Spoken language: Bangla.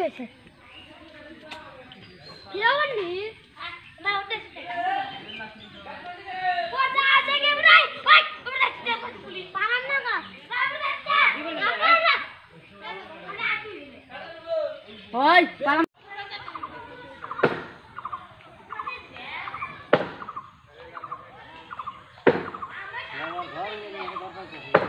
হয়েছে হিরাবন্দি না ওটা কোথা আছে কে ভাই ওই তোমরা দেখতে পুলিশ পারান না না ওই পারান আমার ঘর নিয়ে কথা